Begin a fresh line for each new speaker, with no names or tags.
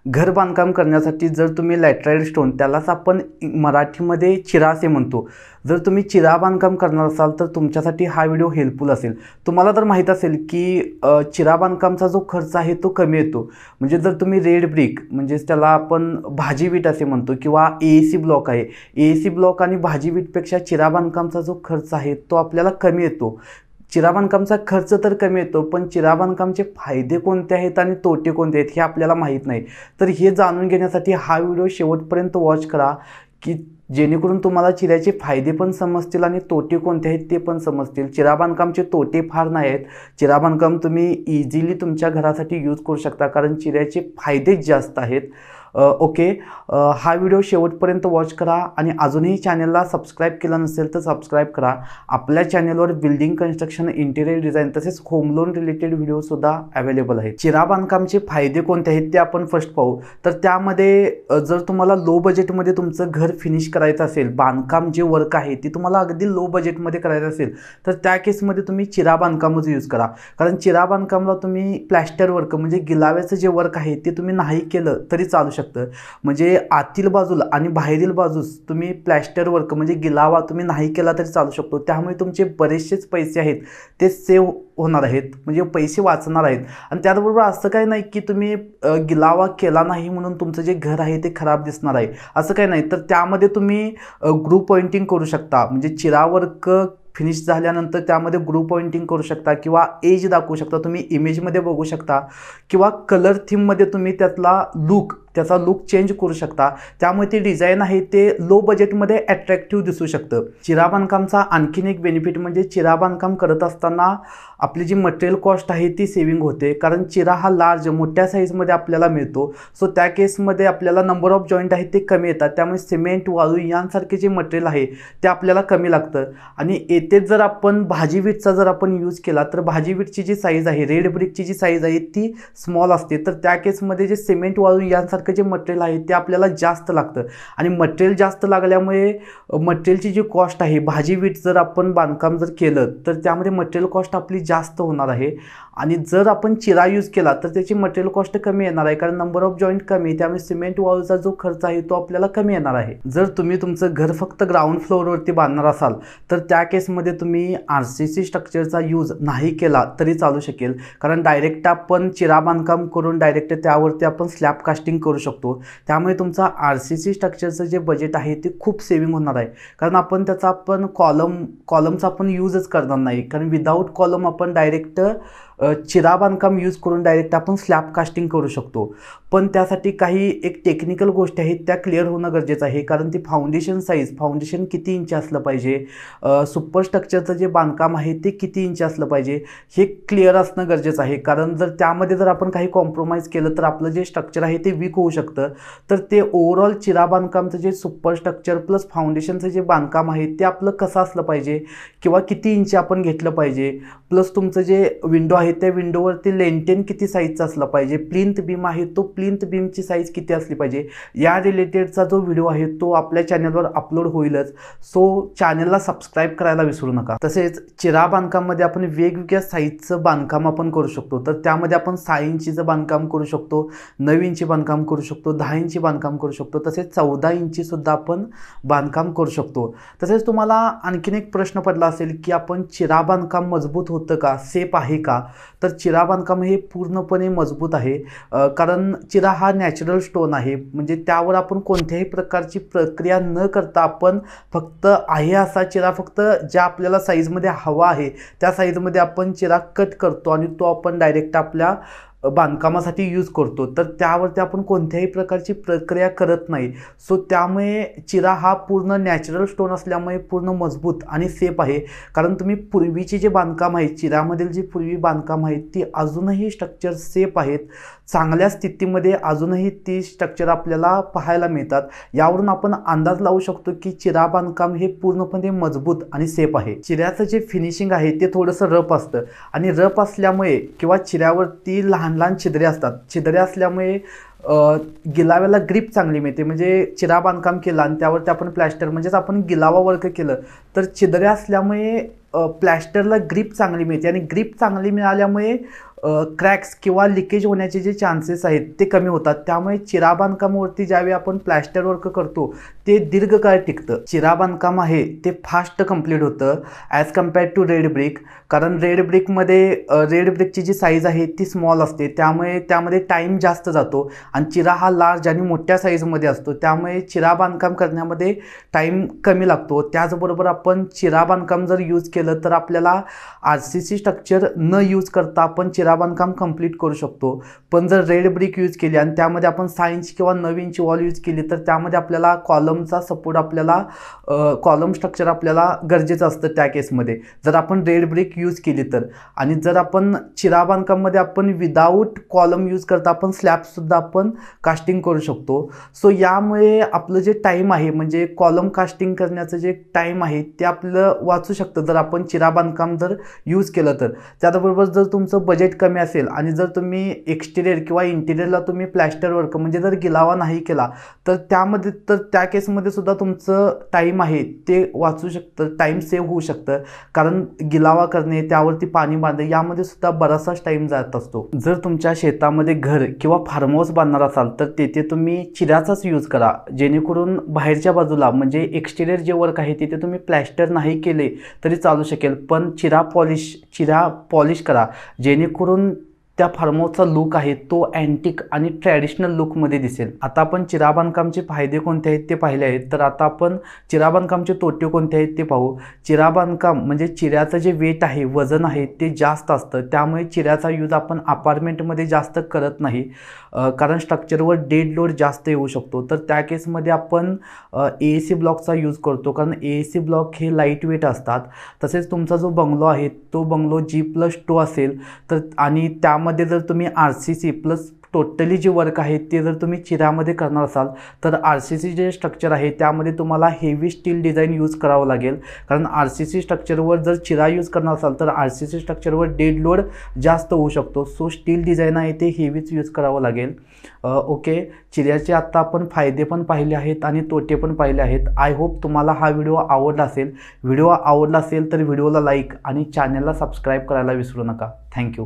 घर बांधकाम करण्यासाठी जर तुम्ही लॅटराइट स्टोन, त्यालाच आपण मराठीमध्ये चिरा असे म्हणतो, जर तुम्ही चिरा बांधकाम करणार असाल तर तुमच्यासाठी हा व्हिडिओ हेल्पफुल असेल. तुम्हाला तर माहीत असेल की चिरा बांधकामचा जो खर्च आहे तो कमी येतो. म्हणजे जर तुम्ही रेड ब्रिक, म्हणजेच त्याला आपण भाजी वीट असे म्हणतो, किंवा AAC ब्लॉक आहे, AAC ब्लॉक आणि भाजी वीटपेक्षा चिरा बांधकामचा जो खर्च आहे तो आपल्याला कमी येतो. चिरा बांधकामचा खर्च तर कमी येतो, पण चिरा बांधकामचे फायदे कोणते आहेत आणि तोटे कोणते आहेत हे आपल्याला माहीत नाही. तर हे जाणून घेण्यासाठी हा व्हिडिओ शेवटपर्यंत वॉच करा, की जेणेकरून तुम्हाला चिऱ्याचे फायदे पण समजतील आणि तोटे कोणते आहेत ते पण समजतील. चिरा बांधकामचे तोटे फार नाही आहेत. चिरा बांधकाम तुम्ही इझिली तुमच्या घरासाठी यूज करू शकता, कारण चिऱ्याचे फायदेच जास्त आहेत. ओके, हा व्हिडिओ शेवटपर्यंत वॉच करा आणि अजूनही चॅनलला सबस्क्राईब केलं नसेल तर सबस्क्राईब करा. आपल्या चॅनलवर बिल्डिंग कन्स्ट्रक्शन, इंटिरियर डिझाईन तसेच होम लोन रिलेटेड व्हिडिओसुद्धा अवेलेबल आहेत. चिरा बांधकामचे फायदे कोणते आहेत ते आपण फर्स्ट पाहू. तर त्यामध्ये जर तुम्हाला लो बजेटमध्ये तुमचं घर फिनिश करायचं असेल, बांधकाम जे वर्क आहे ते तुम्हाला अगदी लो बजेटमध्ये करायचं असेल, तर त्या केसमध्ये तुम्ही चिरा बांधकामच यूज करा. कारण चिरा बांधकामला तुम्ही प्लॅस्टर वर्क म्हणजे गिलाव्याचं जे वर्क आहे ते तुम्ही नाही केलं तरी चालू शकतं. म्हणजे आतील बाजूला आणि बाहेरील बाजूस तुम्ही प्लॅस्टर वर्क म्हणजे गिलावा तुम्ही नाही केला तरी चालू शकतो. त्यामुळे तुमचे बरेचसेच पैसे आहेत ते सेव्ह होणार आहेत, म्हणजे पैसे वाचणार आहेत. आणि त्याचबरोबर असं काही नाही की तुम्ही गिलावा केला नाही म्हणून तुमचं जे घर आहे ते खराब दिसणार आहे, असं काही नाही. तर त्यामध्ये तुम्ही ग्रुप पॉइंटिंग करू शकता. म्हणजे चिरा वर्क फिनिश झाल्यानंतर त्यामध्ये ग्रुप पॉइंटिंग करू शकता, किंवा एज दाखवू शकता, तुम्ही इमेजमध्ये बघू शकता, किंवा कलर थीममध्ये तुम्ही त्याचा लुक चेंज करू शकता. त्यामुळे ते डिझाईन आहे ते लो बजेटमध्ये अट्रॅक्टिव्ह दिसू शकतं. चिरा बांधकामचा आणखीन एक बेनिफिट म्हणजे चिरा बांधकाम करत असताना आपली जी मटेरियल कॉस्ट आहे ती सेव्हिंग होते, कारण चिरा हा लार्ज मोठ्या साईजमध्ये आपल्याला मिळतो. सो त्या केसमध्ये आपल्याला नंबर ऑफ जॉईंट आहेत ते कमी येतात. त्यामुळे सिमेंट, वाळू यांसारखे जे मटेरियल आहे ते आपल्याला कमी लागतं. आणि येथेच जर आपण भाजी वीटचा जर आपण यूज केला तर भाजी वीटची जी साईज आहे, रेड ब्रिकची जी साईज आहे ती स्मॉल असते. तर त्या केसमध्ये जे सिमेंट, वाळू यांसारखं जे मटेरियल आहे ते आपल्याला जास्त लागतं. आणि मटेरियल जास्त लागल्यामुळे मटेरियलची जी कॉस्ट आहे, भाजी वीट जर आपण बांधकाम जर केलं तर त्यामध्ये मटेरियल कॉस्ट आपली जास्त होणार आहे. आणि जर आपण चिरा यूज केला तर त्याची मटेरियल कॉस्ट कमी येणार आहे, कारण नंबर ऑफ जॉईंट कमी, त्यामुळे सिमेंट वाळूचा जो खर्च आहे तो आपल्याला कमी येणार आहे. जर तुम्ही तुमचं घर फक्त ग्राउंड फ्लोअरवरती बांधणार असाल तर त्या केसमध्ये तुम्ही RCC स्ट्रक्चरचा यूज नाही केला तरी चालू शकेल, कारण डायरेक्ट आपण चिरा बांधकाम करून डायरेक्ट त्यावरती आपण स्लॅब कास्टिंग करू शकतो. त्यामुळे तुमचा RCC स्ट्रक्चरचं जे बजेट आहे ते खूप सेव्हिंग होणार आहे, कारण आपण त्याचा कॉलमचा आपण यूजच करणार नाही, कारण विदाऊट कॉलम आपण डायरेक्ट चिरा बांधकाम यूज करून डायरेक्ट आपण स्लॅब कास्टिंग करू शकतो. पण त्यासाठी काही एक टेक्निकल गोष्टी आहेत त्या क्लिअर होणं गरजेचं आहे, कारण ती फाउंडेशन किती इंच असलं पाहिजे, सुपर स्ट्रक्चरचं जे बांधकाम आहे ते किती इंच असलं पाहिजे हे क्लिअर असणं गरजेचं आहे. कारण जर आपण काही कॉम्प्रोमाइज केलं तर आपलं जे स्ट्रक्चर आहे ते वीक होऊ शकतं. तर ते ओव्हरऑल चिरा बांधकामचं जे सुपर स्ट्रक्चर प्लस फाउंडेशनचं जे बांधकाम आहे ते आपलं कसं असलं पाहिजे, किंवा किती इंच आपण घेतलं पाहिजे, प्लस तुमचं जे विंडो आहे त्या विंडोवरती लेंटेन किती साईजचा असला पाहिजे, प्लिंथ बीम आहे तो प्लिंथ बीमची साईज किती असली पाहिजे, या रिलेटेडचा जो व्हिडिओ आहे तो आपल्या चॅनलवर अपलोड होईलच. सो चॅनलला सबस्क्राईब करायला विसरू नका. तसेच चिरा बांधकाममध्ये आपण वेगवेगळ्या साईजचं बांधकाम आपण करू शकतो. तर त्यामध्ये आपण 6 इंचीचं बांधकाम करू शकतो, 9 इंची बांधकाम करू शकतो, 10 इंची बांधकाम करू शकतो, तसेच 14 इंची सुद्धा आपण बांधकाम करू शकतो. तसेच तुम्हाला आणखीन एक प्रश्न पडला असेल की आपण चिरा बांधकाम मजबूत होतं का, सेफ आहे का? तर चिरा बांधकाम हे पूर्णपणे मजबूत आहे, कारण चिरा हा नॅचरल स्टोन आहे. म्हणजे त्यावर आपण कोणत्याही प्रकारची प्रक्रिया न करता आपण फक्त आहे असा चिरा, फक्त ज्या आपल्याला साईजमध्ये हवा आहे त्या साईजमध्ये आपण चिरा कट करतो आणि तो आपण डायरेक्ट आपल्या बांधकामासाठी यूज करतो. तर त्यावरती आपण कोणत्याही प्रकारची प्रक्रिया करत नाही. सो त्यामुळे चिरा हा पूर्ण नॅचरल स्टोन असल्यामुळे पूर्ण मजबूत आणि सेफ आहे. कारण तुम्ही पूर्वीचे जे बांधकाम आहेत, चिरामधील जी पूर्वी बांधकाम आहेत ती अजूनही स्ट्रक्चर सेफ आहेत, चांगल्या स्थितीमध्ये अजूनही ती स्ट्रक्चर आपल्याला पाहायला मिळतात. यावरून आपण अंदाज लावू शकतो की चिरा बांधकाम हे पूर्णपणे मजबूत आणि सेफ आहे. चिऱ्याचं जे फिनिशिंग आहे ते थोडंसं रफ असतं, आणि रफ असल्यामुळे किंवा चिऱ्यावरती लहान लहान छिद्रे असतात. छिद्रे असल्यामुळे गिलाव्याला ग्रीप चांगली मिळते. म्हणजे चिरा बांधकाम केलं आणि त्यावरती आपण प्लॅस्टर म्हणजेच आपण गिलावा वर्क केलं तर छिद्रे असल्यामुळे प्लॅस्टरला ग्रीप चांगली मिळते, आणि ग्रीप चांगली मिळाल्यामुळे क्रॅक्स किंवा लिकेज होण्याचे जे चान्सेस आहेत ते कमी होतात. त्यामुळे चिरा बांधकामावरती ज्यावेळी आपण प्लॅस्टर वर्क करतो ते दीर्घकाळ टिकतं. चिरा बांधकाम आहे ते फास्ट कंप्लीट होतं as compared to red brick. कारण रेड ब्रिकची जी साईज आहे ती स्मॉल असते, त्यामुळे त्यामध्ये टाईम जास्त जातो आणि चिरा हा लार्ज आणि मोठ्या साईजमध्ये असतो, त्यामुळे चिरा बांधकाम करण्यामध्ये टाईम कमी लागतो. त्याचबरोबर आपण चिरा बांधकाम जर यूज केलं तर आपल्याला RCC स्ट्रक्चर न यूज करता आपण चिरा बांधकाम कंप्लीट करू शकतो. पण जर रेड ब्रिक यूज केली आणि त्यामध्ये आपण 6 इंच किंवा 9 इंच वॉल यूज केली तर त्यामध्ये आपल्याला कॉलमचा सपोर्ट, आपल्याला कॉलम स्ट्रक्चर आपल्याला गरजेचं असतं त्या केसमध्ये जर आपण रेड ब्रिक यूज केली तर. आणि जर आपण चिरा बांधकाममध्ये आपण विदाऊट कॉलम यूज करता आपण स्लॅबसुद्धा आपण कास्टिंग करू शकतो. सो यामुळे आपलं जे टाईम आहे म्हणजे कॉलम कास्टिंग करण्याचं जे टाईम आहे ते आपलं वाचू शकतं जर आपण चिरा बांधकाम जर यूज केलं तर. त्याचबरोबर जर तुमचं बजेट कमी असेल आणि जर तुम्ही एक्सटिरियर किंवा इंटिरियरला तुम्ही प्लॅस्टर वर्क म्हणजे जर गिलावा नाही केला तर त्या केसमध्ये सुद्धा तुमचं टाईम आहे ते वाचू शकतं, टाईम सेव्ह होऊ शकतं. कारण गिलावा करणे, त्यावरती पाणी बांधणे यामध्ये सुद्धा बराचसाच टाईम जात असतो. जर तुमच्या शेतामध्ये घर किंवा फार्म हाऊस बांधणार असाल तर तेथे तुम्ही चिऱ्याचाच यूज करा, जेणेकरून बाहेरच्या बाजूला म्हणजे एक्सटिरियर जे वर्क आहे तिथे तुम्ही प्लॅस्टर नाही केले तरी चालू शकेल, पण चिरा पॉलिश करा, जेणेकरून त्या फार्म हाऊसचा लुक आहे तो अँटिक आणि ट्रॅडिशनल लुकमध्ये दिसेल. आता आपण चिरा बांधकामचे फायदे कोणते आहेत ते पाहिले आहेत, तर आता आपण चिरा बांधकामचे तोटे कोणते आहेत ते पाहू. चिरा बांधकाम म्हणजे चिऱ्याचं जे वेट आहे, वजन आहे ते जास्त असतं, त्यामुळे चिऱ्याचा यूज आपण अपार्टमेंटमध्ये जास्त करत नाही, कारण स्ट्रक्चरवर डेड लोड जास्त येऊ शकतो. तर त्या केसमध्ये आपण AAC ब्लॉकचा यूज करतो, कारण AAC ब्लॉक हे लाईट वेट असतात. तसेच तुमचा जो बंगलो आहे तो बंगलो G+2 असेल तर, आणि त्यामध्ये जर तुम्ही RCC प्लस टोटली जे वर्क आहे ते जर तुम्ही चिऱ्यामध्ये करणार असाल तर RCC जे स्ट्रक्चर आहे त्यामध्ये तुम्हाला हेवी स्टील डिझाईन यूज करावं लागेल. कारण RCC स्ट्रक्चरवर जर चिरा यूज करणार असाल तर RCC स्ट्रक्चरवर डेड लोड जास्त होऊ शकतो. सो स्टील डिझाईन आहे ते हेवीच यूज करावं लागेल. ओके, चिऱ्याचे आत्ता आपण फायदे पण पाहिले आहेत आणि तोटे पण पाहिले आहेत. आय होप तुम्हाला हा व्हिडिओ आवडला असेल. व्हिडिओ आवडला असेल तर व्हिडिओला लाईक आणि चॅनलला सबस्क्राईब करायला विसरू नका. थँक्यू.